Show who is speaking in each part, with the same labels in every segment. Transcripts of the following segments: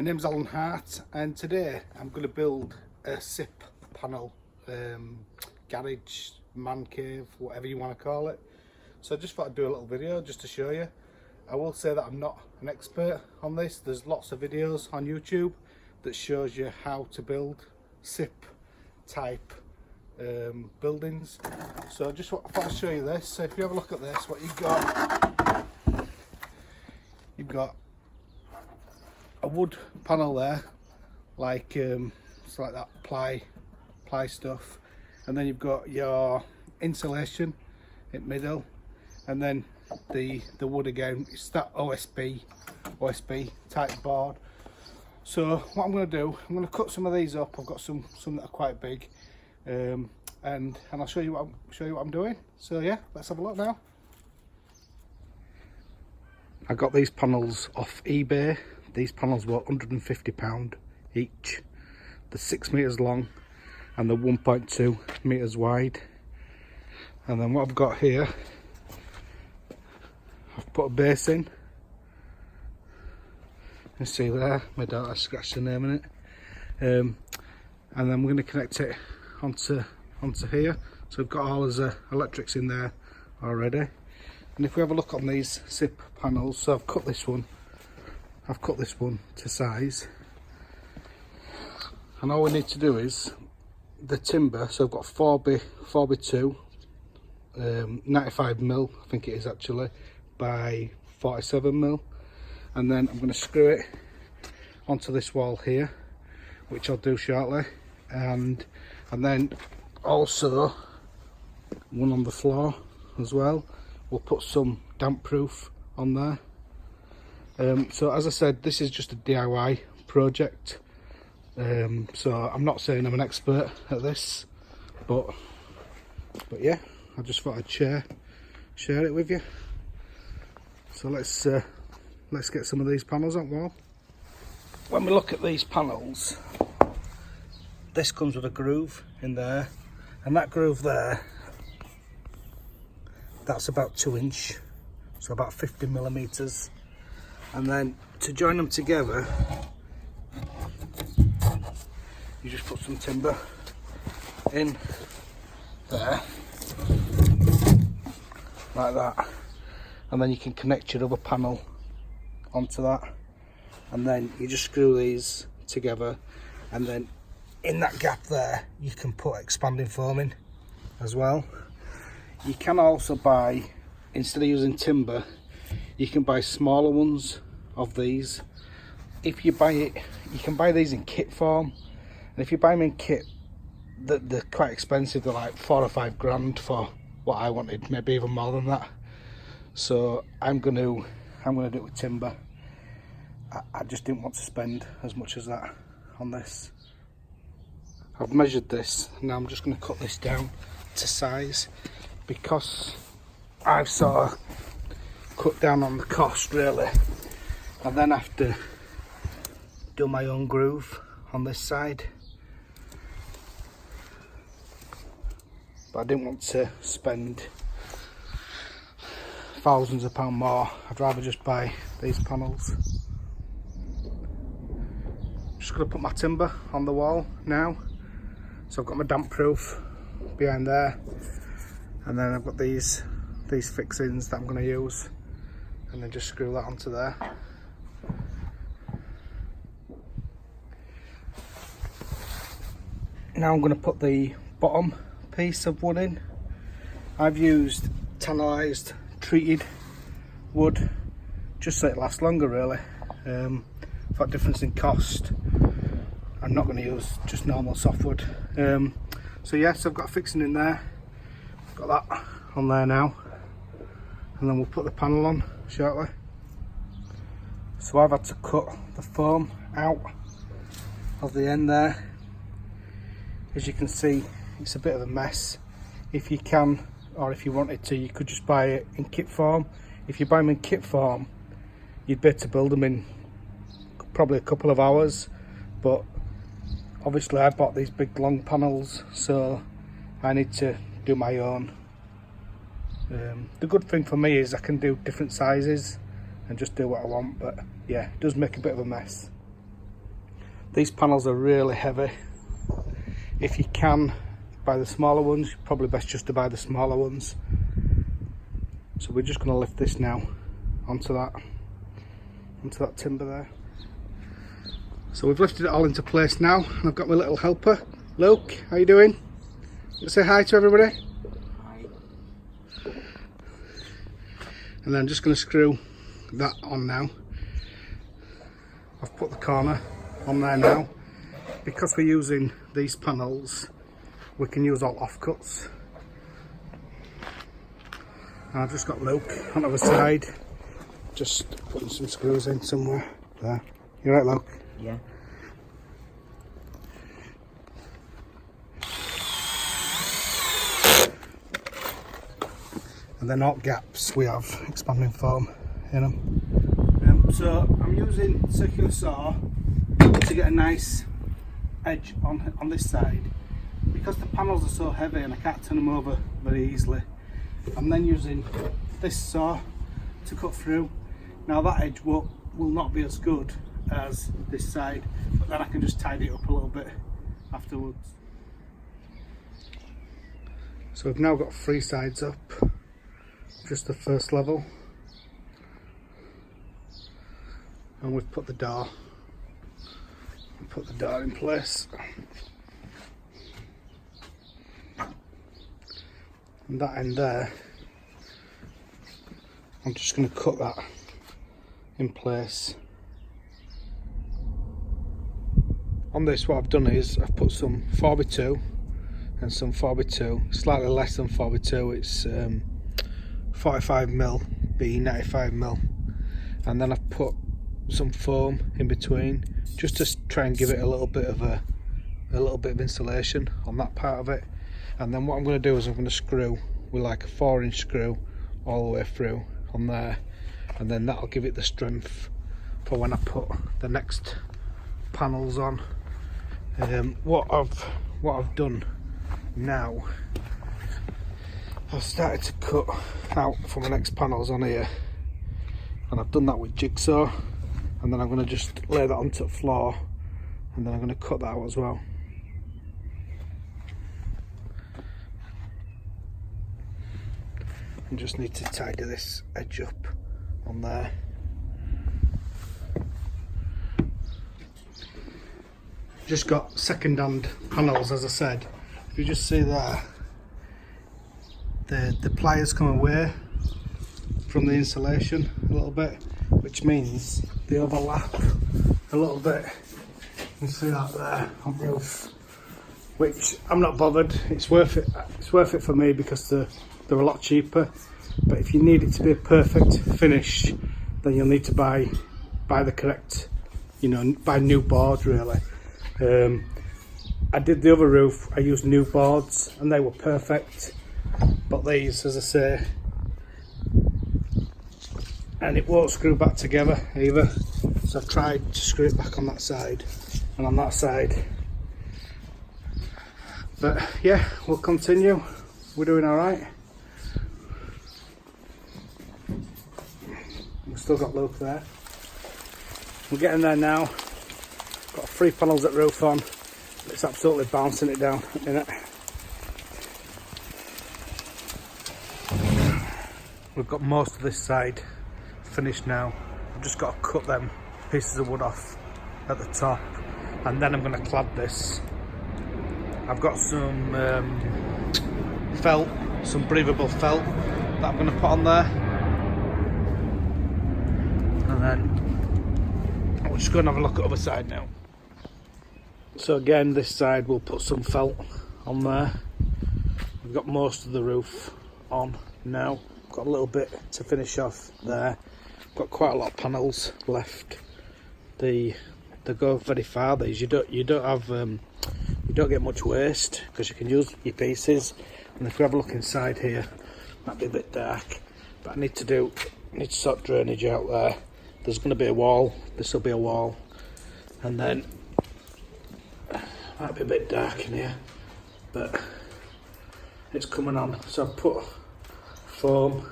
Speaker 1: My name's Alan Hart, and today I'm going to build a SIP panel, garage, man cave, whatever you want to call it. So I just thought I'd do a little video just to show you. I will say that I'm not an expert on this. There's lots of videos on YouTube that shows you how to build SIP type buildings. So I just thought I'd show you this. So if you have a look at this, what you've got a wood panel there, like it's like that ply stuff, and then you've got your insulation in middle, and then the wood again. It's that OSB type board. So what I'm going to do, I'm going to cut some of these up. I've got some that are quite big, and I'll show you what I'm doing. So yeah, let's have a look now. I got these panels off eBay. These panels were £150 each. They're 6 meters long and they're 1.2 meters wide. And then what I've got here, I've put a base in. You see there, made out I scratched the name in it. And then we're going to connect it onto here. So we've got all the electrics in there already. And if we have a look on these SIP panels, so I've cut this one to size, and all we need to do is the timber. So I've got 4x2, 95mm I think it is actually, by 47mm, and then I'm going to screw it onto this wall here, which I'll do shortly, and then also one on the floor as well. We'll put some damp proof on there. So as I said, this is just a DIY project. So I'm not saying I'm an expert at this, but yeah, I just thought I'd share it with you. So let's get some of these panels on wall. When we look at these panels, this comes with a groove in there, and that groove there, that's about 2 inch, so about 50mm. And then to join them together, you just put some timber in there, like that, and then you can connect your other panel onto that, and then you just screw these together, and then in that gap there you can put expanding foaming as well. You can also buy, instead of using timber, you can buy smaller ones of these. If you buy it, you can buy these in kit form, and if you buy them in kit, they're quite expensive. They're like 4 or 5 grand for what I wanted, maybe even more than that. So I'm gonna do it with timber. I just didn't want to spend as much as that on this. I've measured this, now I'm just going to cut this down to size, because I've sort of cut down on the cost really, and then have to do my own groove on this side. But I didn't want to spend thousands of pounds more. I'd rather just buy these panels. Just going to put my timber on the wall now. So I've got my damp proof behind there, and then I've got these fixings that I'm going to use, and then just screw that onto there. Now I'm going to put the bottom piece of wood in. I've used tannalized treated wood just so it lasts longer really. For that difference in cost, I'm not going to use just normal softwood. So yes, I've got a fixing in there, got that on there now, and then we'll put the panel on shortly. So I've had to cut the foam out of the end there. As you can see, it's a bit of a mess. If you can, or if you wanted to, you could just buy it in kit form. If you buy them in kit form, you'd be able to build them in probably a couple of hours, but obviously I bought these big long panels, so I need to do my own. The good thing for me is I can do different sizes and just do what I want, but yeah, it does make a bit of a mess. These panels are really heavy. If you can buy the smaller ones, probably best just to buy the smaller ones. So we're just going to lift this now onto that timber there. So we've lifted it all into place now, and I've got my little helper. Luke, how you doing? Say hi to everybody.
Speaker 2: Hi.
Speaker 1: And then I'm just going to screw that on now. I've put the corner on there now. Because we're using these panels, we can use all offcuts. And I've just got Luke on the other side, just putting some screws in somewhere there. You right, Luke?
Speaker 2: Yeah.
Speaker 1: And then all gaps we have expanding foam in them. So I'm using circular saw to get a nice edge on this side. Because the panels are so heavy and I can't turn them over very easily, I'm then using this saw to cut through. Now that edge will not be as good as this side, but then I can just tidy it up a little bit afterwards. So we've now got 3 sides up, just the first level, and we've put the door in place. And that end there, I'm just going to cut that in place. On this, what I've done is I've put some 4x2 and some 4x2, slightly less than 4x2, it's 45mm B 95mm, and then I've put some foam in between just to try and give it a little bit of insulation on that part of it. And then what I'm going to do is I'm going to screw with like a 4-inch screw all the way through on there, and then that'll give it the strength for when I put the next panels on. What I've done now, I've started to cut out for my next panels on here, and I've done that with jigsaw, and then I'm going to just lay that onto the floor, and then I'm going to cut that out as well. I just need to tidy this edge up on there. Just got second-hand panels, as I said. If you just see there, the pliers come away from the insulation a little bit, which means they overlap a little bit. You can see that there on the roof, which I'm not bothered. It's worth it. It's worth it for me because they're a lot cheaper. But if you need it to be a perfect finish, then you'll need to buy the correct, buy new boards really. I did the other roof, I used new boards and they were perfect, but these, as I say, and it won't screw back together either, so I've tried to screw it back on that side and on that side. But yeah, we'll continue. We're doing alright. We've still got Luke there. We're getting there now. Got 3 panels at roof on. It's absolutely bouncing it down, isn't it? We've got most of this side finished now. I've just got to cut them pieces of wood off at the top, and then I'm going to clad this. I've got some felt, some breathable felt that I'm going to put on there, and then we'll just go and have a look at the other side now. So again, this side we'll put some felt on there. We've got most of the roof on now. Got a little bit to finish off there. Got quite a lot of panels left. They go very far. These you don't get much waste because you can use your pieces. And if we have a look inside here, might be a bit dark, but I need to sort drainage out there. There's going to be a wall. This will be a wall, and then might be a bit dark in here, but it's coming on. So I've put foam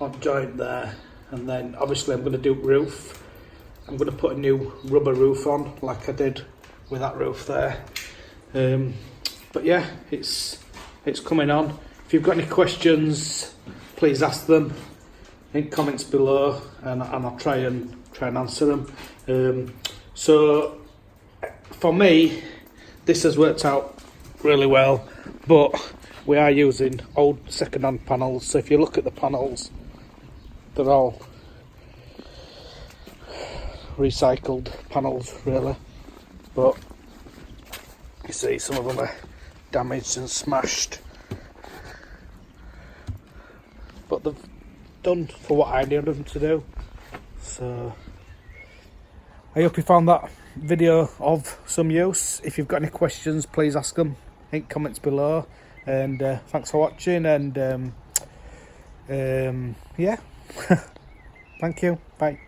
Speaker 1: on joint there, and then obviously I'm going to do roof, I'm going to put a new rubber roof on like I did with that roof there. But yeah, it's coming on. If you've got any questions, please ask them in comments below, and I'll try and answer them. So for me, this has worked out really well, but we are using old second-hand panels. So if you look at the panels, they're all recycled panels really, but you see some of them are damaged and smashed, but they've done for what I needed them to do. So I hope you found that video of some use. If you've got any questions, please ask them in comments below, and thanks for watching, and yeah. Thank you, bye.